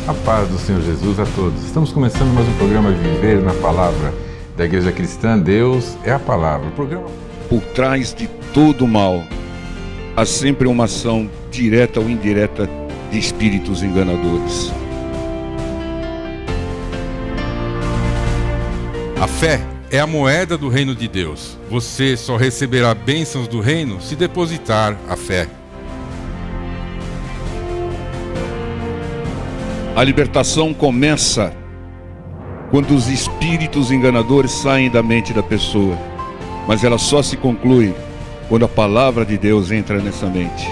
A paz do Senhor Jesus a todos. Estamos começando mais um programa Viver na Palavra da Igreja Cristã. Deus é a Palavra. O programa... Por trás de todo mal, há sempre uma ação direta ou indireta de espíritos enganadores. A fé é a moeda do reino de Deus. Você só receberá bênçãos do reino se depositar a fé. A libertação começa quando os espíritos enganadores saem da mente da pessoa, mas ela só se conclui quando a palavra de Deus entra nessa mente.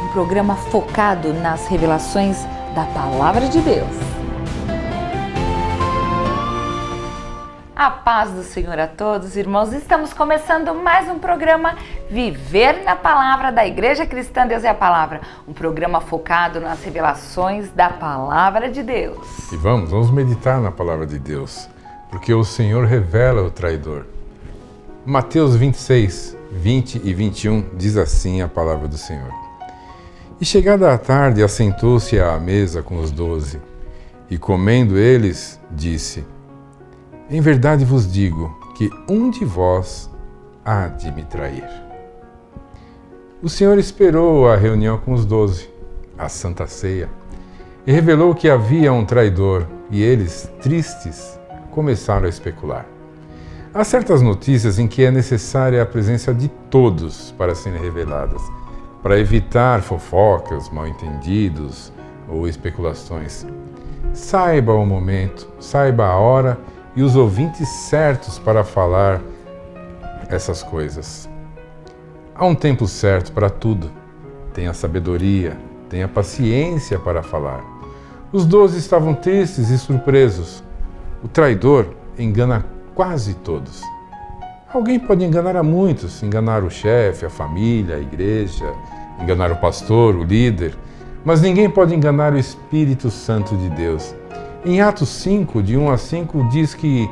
Um programa focado nas revelações da palavra de Deus. A paz do Senhor a todos, irmãos. Estamos começando mais um programa Viver na Palavra da Igreja Cristã Deus é a Palavra. Um programa focado nas revelações da Palavra de Deus. E vamos meditar na Palavra de Deus, porque o Senhor revela o traidor. Mateus 26, 20 e 21 diz assim a Palavra do Senhor. E chegada a tarde, assentou-se à mesa com os 12, e comendo eles, disse: Em verdade vos digo que um de vós há de me trair. O Senhor esperou a reunião com os 12, a Santa Ceia, e revelou que havia um traidor, e eles, tristes, começaram a especular. Há certas notícias em que é necessária a presença de todos para serem reveladas, para evitar fofocas, mal-entendidos ou especulações. Saiba o momento, saiba a hora e os ouvintes certos para falar essas coisas. Há um tempo certo para tudo. Tenha sabedoria, tenha paciência para falar. Os 12 estavam tristes e surpresos. O traidor engana quase todos. Alguém pode enganar a muitos, enganar o chefe, a família, a igreja, enganar o pastor, o líder, mas ninguém pode enganar o Espírito Santo de Deus. Em Atos 5, de 1 a 5, diz que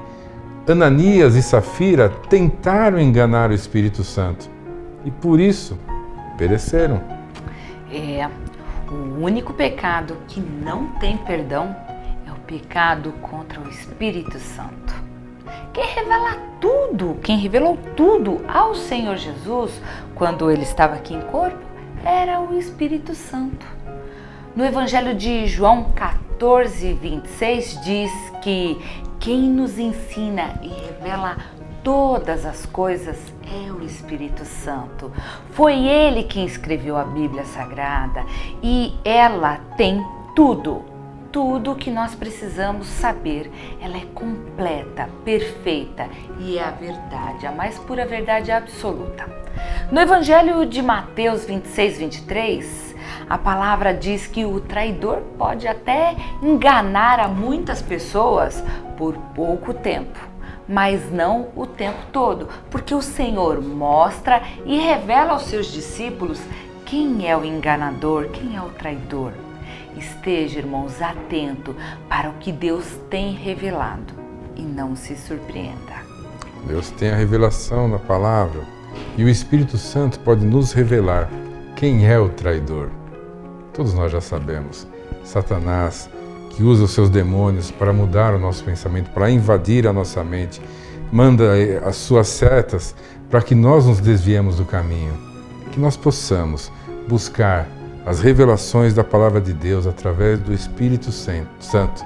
Ananias e Safira tentaram enganar o Espírito Santo e por isso pereceram. O único pecado que não tem perdão é o pecado contra o Espírito Santo. Quem revelou tudo ao Senhor Jesus quando ele estava aqui em corpo era o Espírito Santo. No Evangelho de João 14, 26 diz que quem nos ensina e revela todas as coisas é o Espírito Santo. Foi ele quem escreveu a Bíblia Sagrada e ela tem tudo que nós precisamos saber. Ela é completa, perfeita e é a verdade, a mais pura verdade absoluta. No Evangelho de Mateus 26, 23, a palavra diz que o traidor pode até enganar a muitas pessoas por pouco tempo, mas não o tempo todo, porque o Senhor mostra e revela aos seus discípulos quem é o enganador, quem é o traidor. Esteja, irmãos, atento para o que Deus tem revelado e não se surpreenda. Deus tem a revelação na palavra e o Espírito Santo pode nos revelar quem é o traidor. Todos nós já sabemos. Satanás, que usa os seus demônios para mudar o nosso pensamento, para invadir a nossa mente, manda as suas setas para que nós nos desviemos do caminho. Que nós possamos buscar as revelações da Palavra de Deus através do Espírito Santo,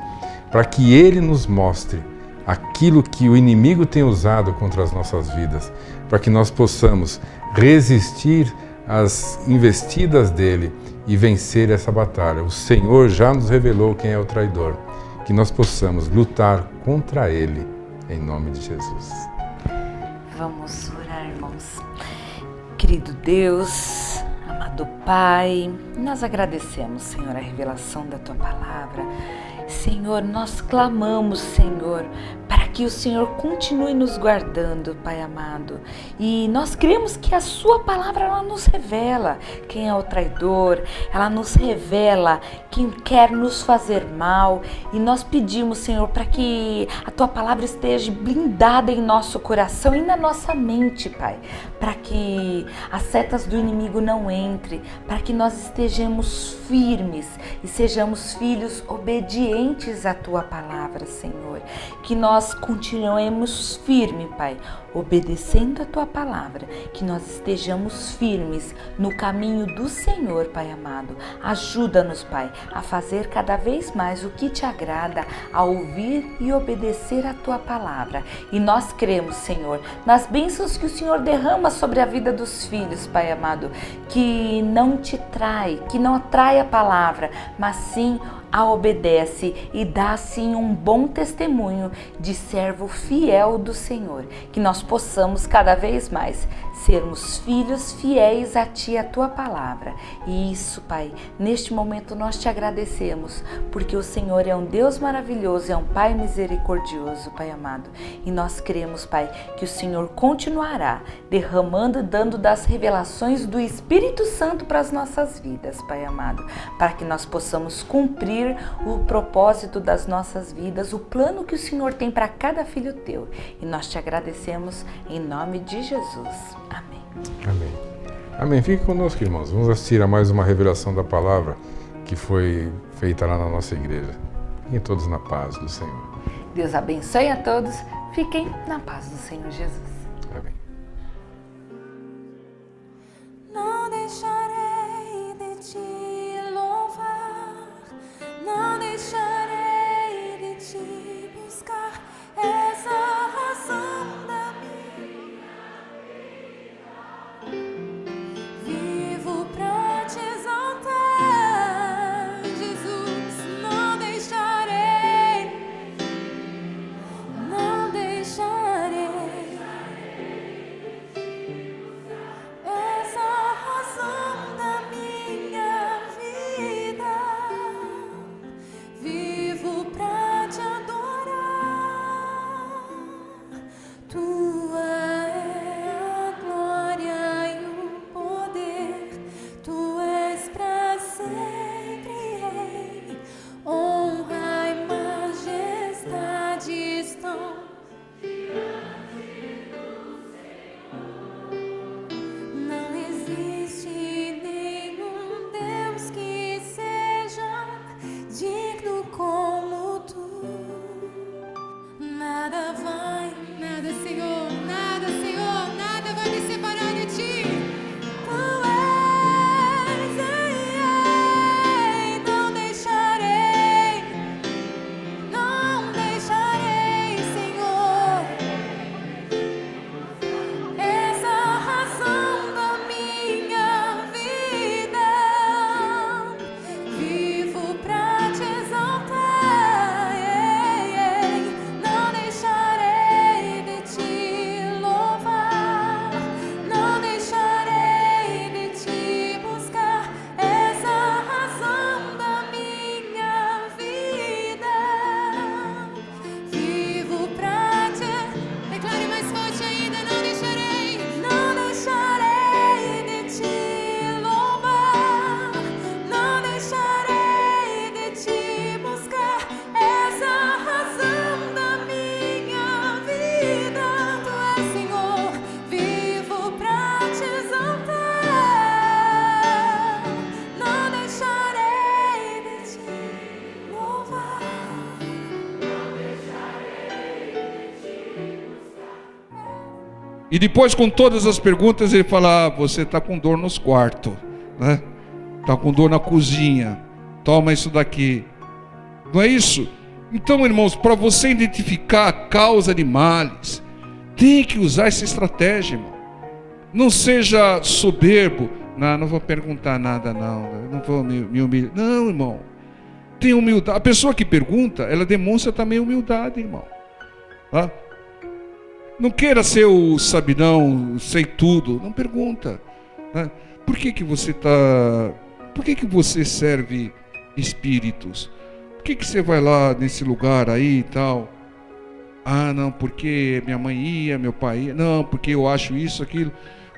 para que Ele nos mostre aquilo que o inimigo tem usado contra as nossas vidas, para que nós possamos resistir às investidas dele e vencer essa batalha. O Senhor já nos revelou quem é o traidor, que nós possamos lutar contra ele, em nome de Jesus. Vamos orar, irmãos. Querido Deus, amado Pai, nós agradecemos, Senhor, a revelação da Tua Palavra. Senhor, nós clamamos, Senhor, para que o Senhor continue nos guardando, Pai amado. E nós cremos que a sua palavra, ela nos revela quem é o traidor, ela nos revela quem quer nos fazer mal. E nós pedimos, Senhor, para que a tua palavra esteja blindada em nosso coração e na nossa mente, Pai, para que as setas do inimigo não entrem, para que nós estejamos firmes e sejamos filhos obedientes à tua palavra, Senhor. Que nós continuemos firmes, Pai, obedecendo a tua palavra, que nós estejamos firmes no caminho do Senhor, Pai amado. Ajuda-nos, Pai, a fazer cada vez mais o que te agrada, a ouvir e obedecer a tua palavra. E nós cremos, Senhor, nas bênçãos que o Senhor derrama sobre a vida dos filhos, Pai amado, que não te trai, que não atrai a palavra, mas sim a obedece e dá assim um bom testemunho de servo fiel do Senhor. Que nós possamos cada vez mais sermos filhos fiéis a Ti, a Tua palavra. E isso, Pai, neste momento nós Te agradecemos, porque o Senhor é um Deus maravilhoso, é um Pai misericordioso, Pai amado. E nós cremos, Pai, que o Senhor continuará derramando, dando das revelações do Espírito Santo para as nossas vidas, Pai amado, para que nós possamos cumprir o propósito das nossas vidas, o plano que o Senhor tem para cada filho Teu. E nós Te agradecemos em nome de Jesus. Amém. Amém. Amém. Fique conosco, irmãos. Vamos assistir a mais uma revelação da palavra que foi feita lá na nossa igreja. Fiquem todos na paz do Senhor. Deus abençoe a todos. Fiquem na paz do Senhor Jesus. Amém. Não deixarei de te louvar, não deixarei de te buscar, essa razão da minha vida. Vivo pra te exaltar, Jesus, não deixarei, não deixarei. Essa razão da minha vida, vivo pra te adorar. Tua é a glória e o poder, Tu és pra sempre Rei. Honra e majestade estão Não existe nenhum Deus que seja digno como Tu. Nada, Senhor, nada vai me separar de Ti. Tu és, não deixarei, Senhor. Essa razão da minha vida, vivo pra te exaltar. Não deixarei de te louvar, não deixarei de te buscar. Essa razão da minha vida, vivo pra te. Declare mais forte ainda, não deixarei de te louvar, não deixarei de te buscar. Essa razão da minha vida, Tu és, Senhor, vivo pra te exaltar. Não deixarei de te louvar. E depois, com todas as perguntas, ele fala: você está com dor nos quartos, né? Está com dor na cozinha, toma isso daqui. Não é isso? Então, irmãos, para você identificar a causa de males, tem que usar essa estratégia, irmão. Não seja soberbo. Não vou perguntar nada, não vou me humilhar. Não, irmão, tem humildade. A pessoa que pergunta, ela demonstra também humildade, irmão. Tá? Não queira ser o sabidão, sei tudo. Não pergunta, né? Por que você serve espíritos? Por que você vai lá nesse lugar aí e tal? Ah, não, porque minha mãe ia, meu pai ia. Não, porque eu acho isso, aquilo.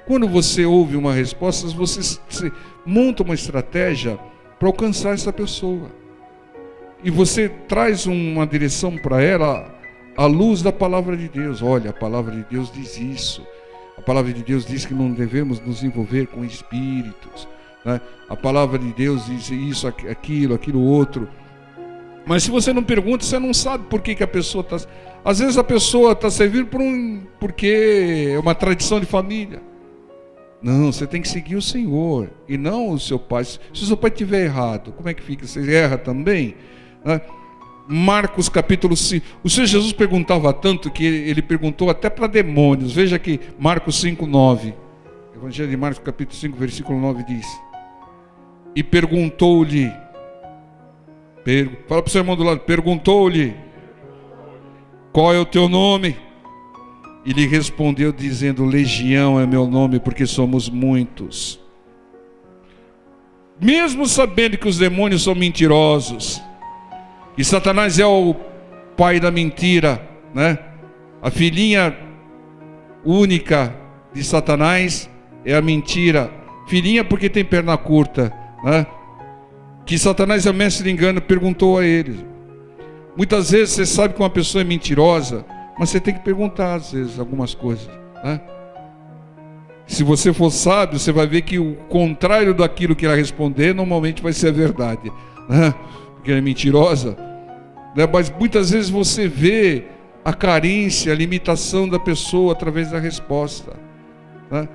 Quando você ouve uma resposta, você monta uma estratégia para alcançar essa pessoa. E você traz uma direção para ela à luz da palavra de Deus. Olha, a palavra de Deus diz isso. A palavra de Deus diz que não devemos nos envolver com espíritos, né? A palavra de Deus diz isso, aquilo outro. Mas se você não pergunta, você não sabe por que a pessoa está... Às vezes a pessoa está servindo porque é uma tradição de família. Não, você tem que seguir o Senhor e não o seu pai. Se o seu pai estiver errado, como é que fica? Você erra também? Né? Marcos capítulo 5. O Senhor Jesus perguntava tanto que ele perguntou até para demônios. Veja aqui, Marcos 5, 9. Evangelho de Marcos capítulo 5, versículo 9 diz: e perguntou-lhe, fala para o seu irmão do lado, perguntou-lhe, qual é o teu nome? E lhe respondeu dizendo, Legião é meu nome, porque somos muitos. Mesmo sabendo que os demônios são mentirosos, e Satanás é o pai da mentira, né? A filhinha única de Satanás é a mentira. Filhinha porque tem perna curta, né? Que Satanás é o mestre de engano, perguntou a eles. Muitas vezes você sabe que uma pessoa é mentirosa, mas você tem que perguntar às vezes algumas coisas, né? Se você for sábio, você vai ver que o contrário daquilo que ela responder normalmente vai ser a verdade, né? Porque ela é mentirosa, né? Mas muitas vezes você vê a carência, a limitação da pessoa através da resposta, né?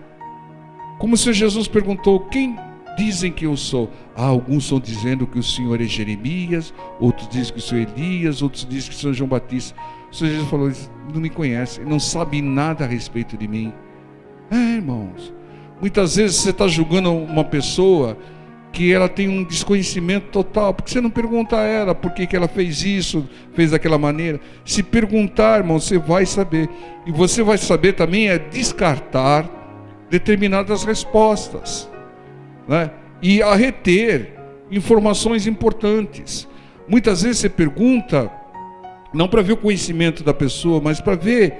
Como se Jesus perguntou, quem dizem que eu sou? Ah, alguns estão dizendo que o Senhor é Jeremias, outros dizem que o Senhor é Elias, outros dizem que o Senhor é João Batista. O Senhor Jesus falou, não me conhece, não sabe nada a respeito de mim. Irmãos, muitas vezes você está julgando uma pessoa que ela tem um desconhecimento total, porque você não pergunta a ela por que ela fez isso, fez daquela maneira. Se perguntar, irmão, você vai saber. E você vai saber também descartar determinadas respostas, né? E a reter informações importantes. Muitas vezes você pergunta não para ver o conhecimento da pessoa, mas para ver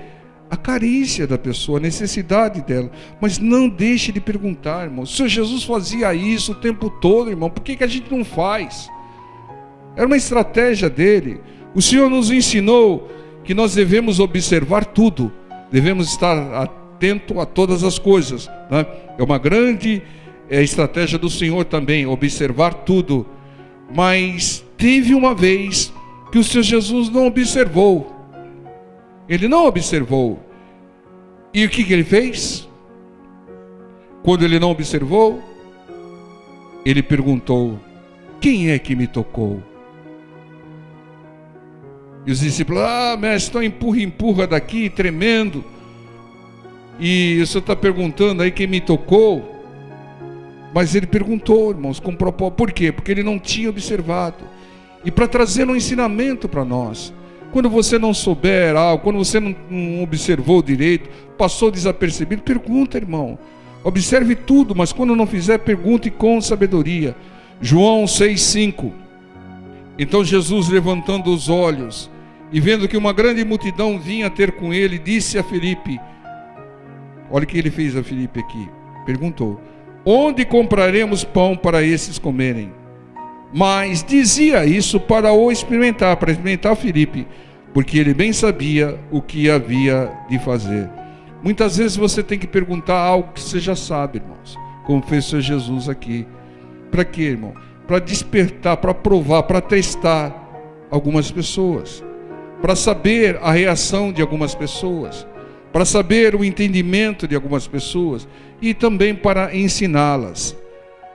a carência da pessoa, a necessidade dela. Mas não deixe de perguntar, irmão. O Senhor Jesus fazia isso o tempo todo, irmão. Por que a gente não faz? Era uma estratégia dele. O Senhor nos ensinou que nós devemos observar tudo, devemos estar atento a todas as coisas, né? É uma grande estratégia do Senhor também, observar tudo. Mas teve uma vez que o Senhor Jesus não observou. Ele não observou. E o que ele fez? Quando ele não observou, ele perguntou, quem é que me tocou? E os discípulos, mestre, então empurra daqui, tremendo. E o senhor está perguntando aí quem me tocou? Mas ele perguntou, irmãos, com propósito. Por quê? Porque ele não tinha observado. E para trazer um ensinamento para nós. Quando você não souber algo, quando você não observou direito, passou desapercebido, pergunta, irmão. Observe tudo, mas quando não fizer, pergunte com sabedoria. João 6,5. Então Jesus, levantando os olhos e vendo que uma grande multidão vinha ter com ele, disse a Filipe, olha o que ele fez a Filipe aqui, perguntou, onde compraremos pão para esses comerem? Mas dizia isso para experimentar Filipe, porque ele bem sabia o que havia de fazer. Muitas vezes você tem que perguntar algo que você já sabe, irmãos, como fez o Senhor Jesus aqui. Para quê, irmão? Para despertar, para provar, para testar algumas pessoas, para saber a reação de algumas pessoas, para saber o entendimento de algumas pessoas e também para ensiná-las.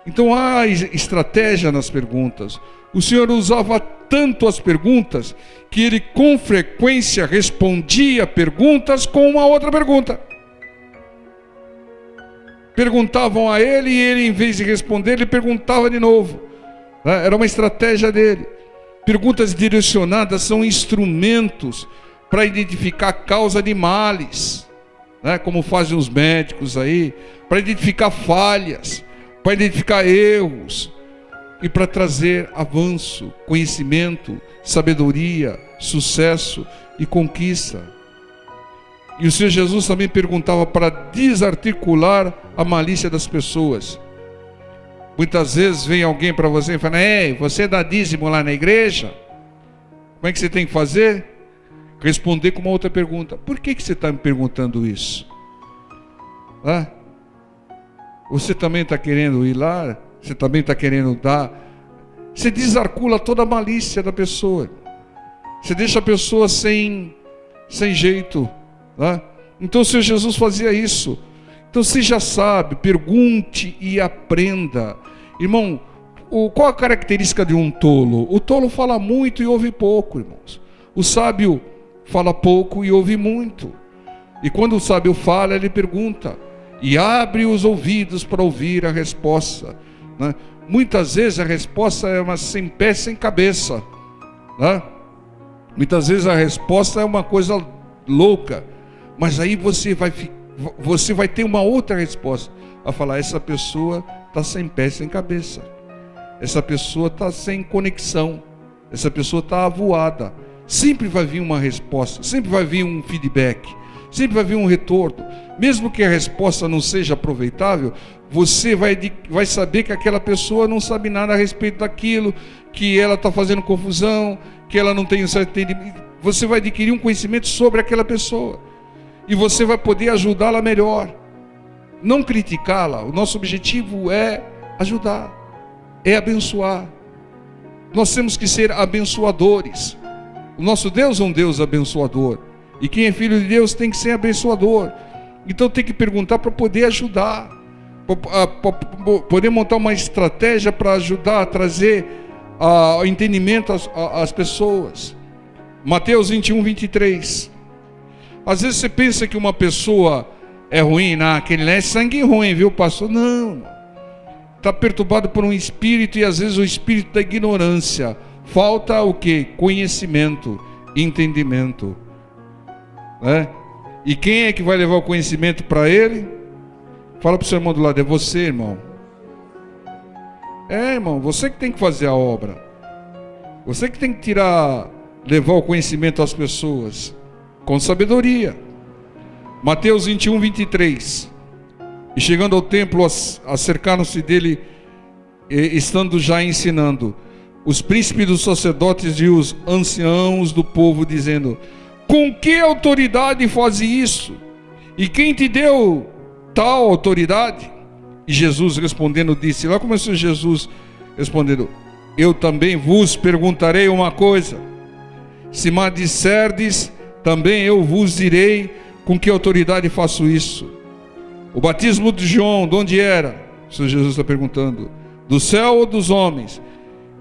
Então há estratégia nas perguntas. O Senhor usava tanto as perguntas que ele com frequência respondia perguntas com uma outra pergunta. Perguntavam a ele e ele, em vez de responder, ele perguntava de novo. Era uma estratégia dele. Perguntas direcionadas são instrumentos para identificar a causa de males, né? Como fazem os médicos aí, para identificar falhas, para identificar erros e para trazer avanço, conhecimento, sabedoria, sucesso e conquista. E o Senhor Jesus também perguntava para desarticular a malícia das pessoas. Muitas vezes vem alguém para você e fala: ei, você dá dízimo lá na igreja? Como é que você tem que fazer? Responder com uma outra pergunta: por que você está me perguntando isso? Você também está querendo ir lá? Você também está querendo dar? Você desarticula toda a malícia da pessoa. Você deixa a pessoa sem jeito. Então o Senhor Jesus fazia isso. Então você já sabe, pergunte e aprenda. Irmão, qual a característica de um tolo? O tolo fala muito e ouve pouco, irmãos. O sábio fala pouco e ouve muito. E quando o sábio fala, ele pergunta e abre os ouvidos para ouvir a resposta, né? Muitas vezes a resposta é uma sem pé, sem cabeça, né? Muitas vezes a resposta é uma coisa louca, mas aí você vai ter uma outra resposta, a falar: essa pessoa está sem pé, sem cabeça, essa pessoa está sem conexão, essa pessoa está avoada. Sempre vai vir uma resposta, sempre vai vir um feedback, sempre vai vir um retorno. Mesmo que a resposta não seja aproveitável, você vai saber que aquela pessoa não sabe nada a respeito daquilo, que ela está fazendo confusão, que ela não tem um certo entendimento. Você vai adquirir um conhecimento sobre aquela pessoa e você vai poder ajudá-la melhor, não criticá-la. O nosso objetivo é ajudar, é abençoar. Nós temos que ser abençoadores. O nosso Deus é um Deus abençoador, e quem é filho de Deus tem que ser abençoador. Então tem que perguntar para poder ajudar, para poder montar uma estratégia para ajudar a trazer entendimento às pessoas. Mateus 21, 23. Às vezes você pensa que uma pessoa é ruim, aquele é sangue ruim, viu, pastor? Não, está perturbado por um espírito, e às vezes o espírito da ignorância. Falta o quê? Conhecimento, entendimento, né? E quem é que vai levar o conhecimento para ele? Fala para o seu irmão do lado: é você, irmão. Irmão, você que tem que fazer a obra. Você que tem que levar o conhecimento às pessoas com sabedoria. Mateus 21, 23. E chegando ao templo, acercaram-se dele, estando já ensinando, os príncipes dos sacerdotes e os anciãos do povo, dizendo: com que autoridade faz isso? E quem te deu tal autoridade? E Jesus respondendo disse, lá começou Jesus respondendo: eu também vos perguntarei uma coisa, se me disserdes, também eu vos direi com que autoridade faço isso. O batismo de João, de onde era? O Senhor Jesus está perguntando: do céu ou dos homens?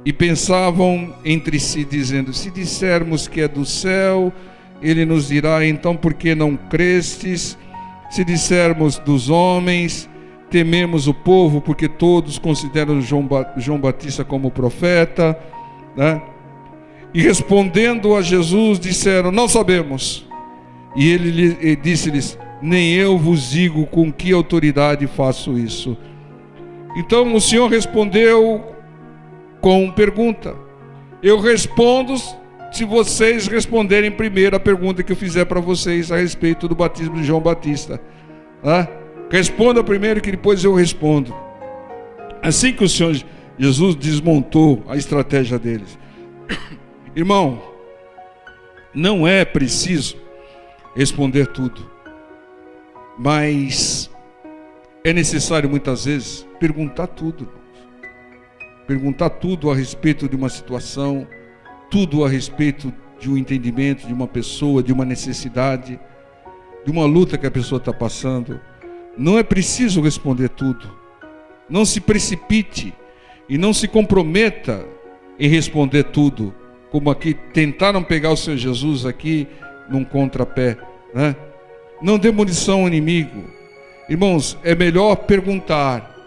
E pensavam entre si, dizendo: se dissermos que é do céu, ele nos dirá, então por que não crestes? Se dissermos dos homens, tememos o povo, porque todos consideram João Batista como profeta, né? E respondendo a Jesus, disseram: não sabemos. E ele disse-lhes: nem eu vos digo com que autoridade faço isso. Então o Senhor respondeu com pergunta. Eu respondo se vocês responderem primeiro a pergunta que eu fizer para vocês a respeito do batismo de João Batista. Responda primeiro, que depois eu respondo. Assim que o Senhor Jesus desmontou a estratégia deles. Irmão, não é preciso responder tudo, mas é necessário muitas vezes perguntar tudo, irmãos. Perguntar tudo a respeito de uma situação, tudo a respeito de um entendimento de uma pessoa, de uma necessidade, de uma luta que a pessoa está passando. Não é preciso responder tudo. Não se precipite e não se comprometa em responder tudo, como aqui tentaram pegar o Senhor Jesus aqui num contrapé, né? Não dê munição ao inimigo. Irmãos, é melhor perguntar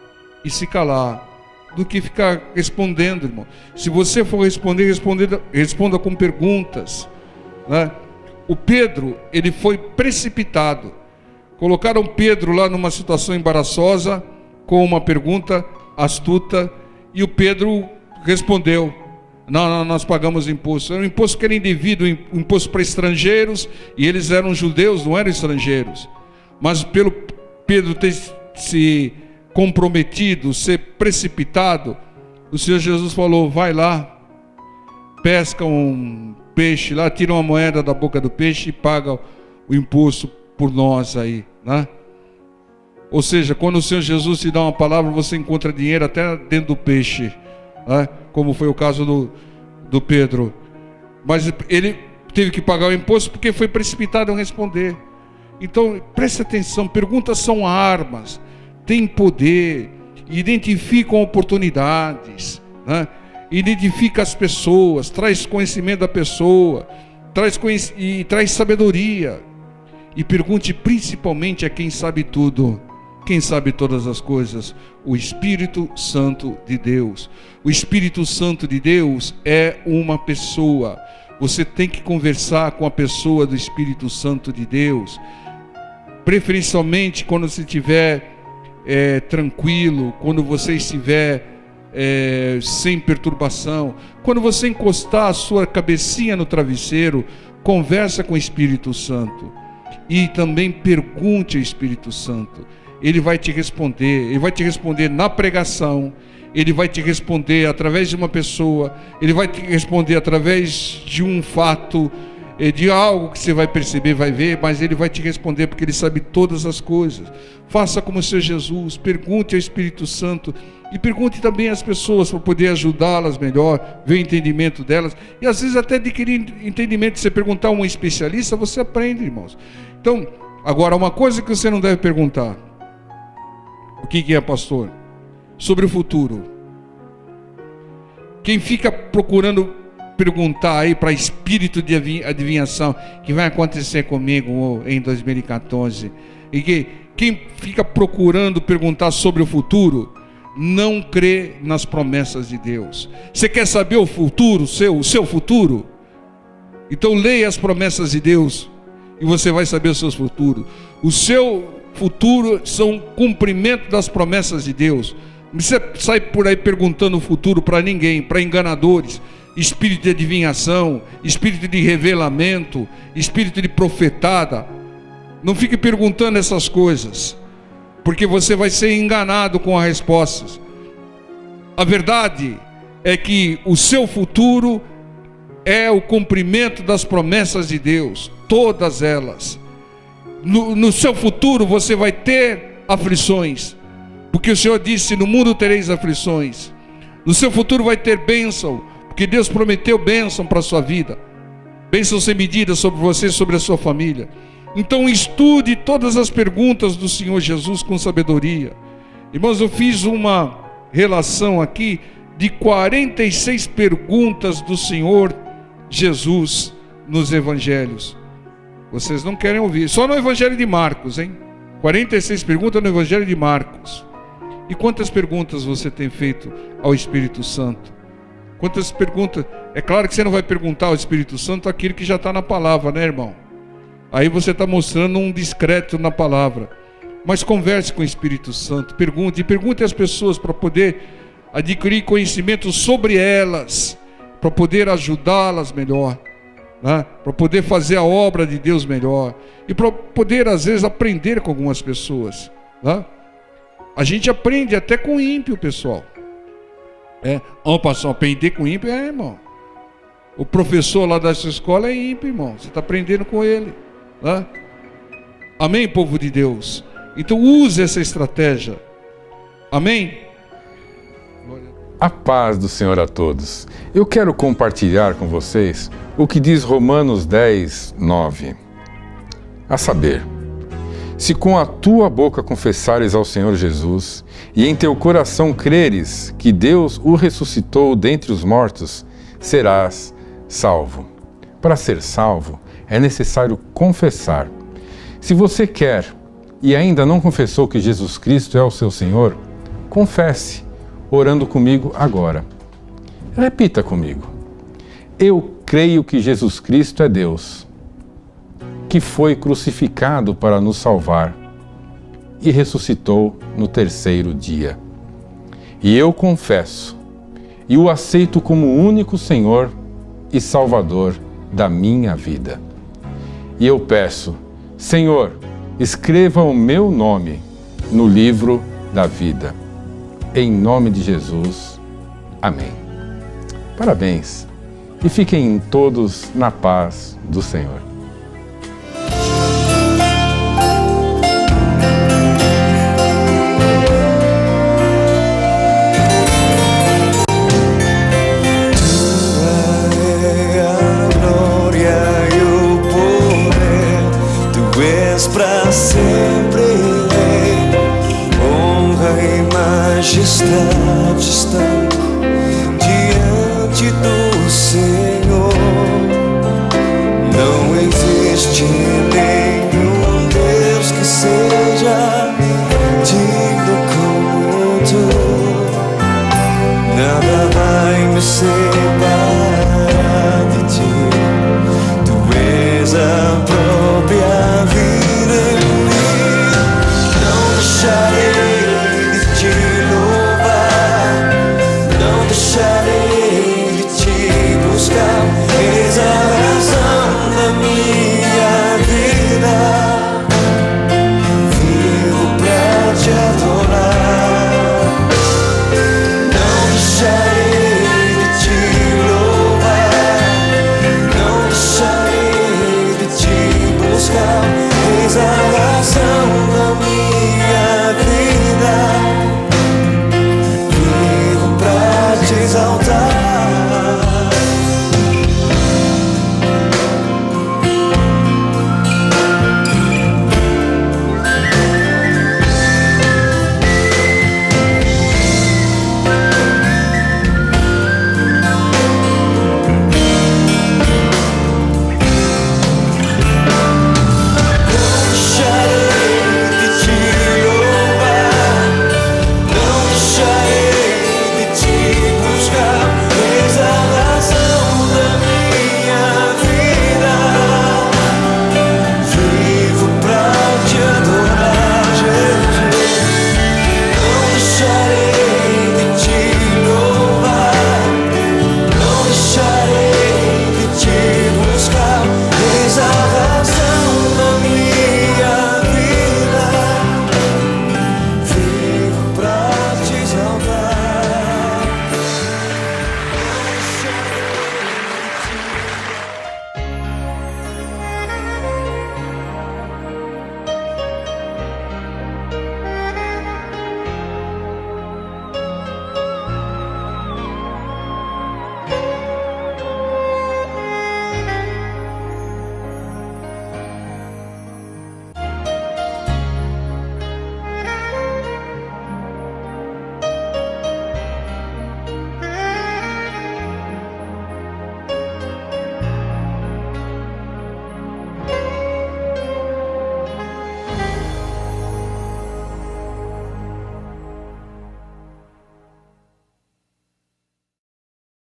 e se calar do que ficar respondendo, irmão. Se você for responder, responda com perguntas, né? O Pedro, ele foi precipitado. Colocaram Pedro lá numa situação embaraçosa com uma pergunta astuta, e o Pedro respondeu, Não, nós pagamos imposto. Era um imposto que era indevido, um imposto para estrangeiros, e eles eram judeus, não eram estrangeiros. Mas pelo Pedro ter se comprometido, ser precipitado, o Senhor Jesus falou: vai lá, pesca um peixe lá, tira uma moeda da boca do peixe e paga o imposto por nós aí, né? Ou seja, quando o Senhor Jesus te dá uma palavra, você encontra dinheiro até dentro do peixe, né? Como foi o caso do Pedro. Mas ele teve que pagar o imposto porque foi precipitado em responder. Então, preste atenção, perguntas são armas, têm poder, identificam oportunidades, né? Identifica as pessoas, traz conhecimento da pessoa, traz sabedoria. E pergunte principalmente a quem sabe tudo. Quem sabe todas as coisas? O Espírito Santo de Deus. O Espírito Santo de Deus é uma pessoa. Você tem que conversar com a pessoa do Espírito Santo de Deus. Preferencialmente quando você estiver tranquilo, quando você estiver sem perturbação. Quando você encostar a sua cabecinha no travesseiro, conversa com o Espírito Santo. E também pergunte ao Espírito Santo. Ele vai te responder. Ele vai te responder na pregação. Ele vai te responder através de uma pessoa. Ele vai te responder através de um fato, de algo que você vai perceber, vai ver. Mas ele vai te responder porque ele sabe todas as coisas. Faça como o Senhor Jesus. Pergunte ao Espírito Santo. E pergunte também às pessoas para poder ajudá-las melhor, ver o entendimento delas. E às vezes até adquirir entendimento. Se você perguntar a um especialista, você aprende, irmãos. Então, agora uma coisa que você não deve perguntar. O que é, pastor? Sobre o futuro. Quem fica procurando perguntar aí para espírito de adivinhação, que vai acontecer comigo em 2014, e quem fica procurando perguntar sobre o futuro, não crê nas promessas de Deus. Você quer saber o futuro, o seu futuro? Então leia as promessas de Deus e você vai saber o seu futuro. O seu futuro são cumprimento das promessas de Deus. Não precisa sair por aí perguntando o futuro para ninguém, para enganadores, espírito de adivinhação, espírito de revelamento, espírito de profetada. Não fique perguntando essas coisas, porque você vai ser enganado com as respostas. A verdade é que o seu futuro é o cumprimento das promessas de Deus, todas elas. No seu futuro você vai ter aflições, porque o Senhor disse: no mundo tereis aflições. No seu futuro vai ter bênção, porque Deus prometeu bênção para a sua vida, bênção sem medida sobre você e sobre a sua família. Então estude todas as perguntas do Senhor Jesus com sabedoria. Irmãos, eu fiz uma relação aqui de 46 perguntas do Senhor Jesus nos evangelhos. Vocês não querem ouvir, só no evangelho de Marcos, hein? 46 perguntas no evangelho de Marcos. E quantas perguntas você tem feito ao Espírito Santo? Quantas perguntas? É claro que você não vai perguntar ao Espírito Santo aquilo que já está na palavra, né, irmão? Aí você está mostrando um discreto na palavra. Mas converse com o Espírito Santo, pergunte às pessoas para poder adquirir conhecimento sobre elas, para poder ajudá-las melhor, né? Para poder fazer a obra de Deus melhor, e para poder às vezes aprender com algumas pessoas, né? A gente aprende até com ímpio, pessoal. Pastor, aprender com ímpio, irmão. O professor lá dessa escola é ímpio, irmão. Você está aprendendo com ele, né? Amém, povo de Deus? Então use essa estratégia. Amém? A paz do Senhor a todos. Eu quero compartilhar com vocês o que diz Romanos 10, 9. A saber, se com a tua boca confessares ao Senhor Jesus e em teu coração creres que Deus o ressuscitou dentre os mortos, serás salvo. Para ser salvo, é necessário confessar. Se você quer e ainda não confessou que Jesus Cristo é o seu Senhor, confesse, orando comigo agora. Repita comigo. Eu creio que Jesus Cristo é Deus, que foi crucificado para nos salvar e ressuscitou no terceiro dia. E eu confesso e o aceito como o único Senhor e Salvador da minha vida. E eu peço, Senhor, escreva o meu nome no livro da vida. Em nome de Jesus. Amém. Parabéns e fiquem todos na paz do Senhor. Para sempre, Rei, honra e majestade estão diante do Senhor. Não existe nenhum Deus que seja digno como tu. Nada vai me ser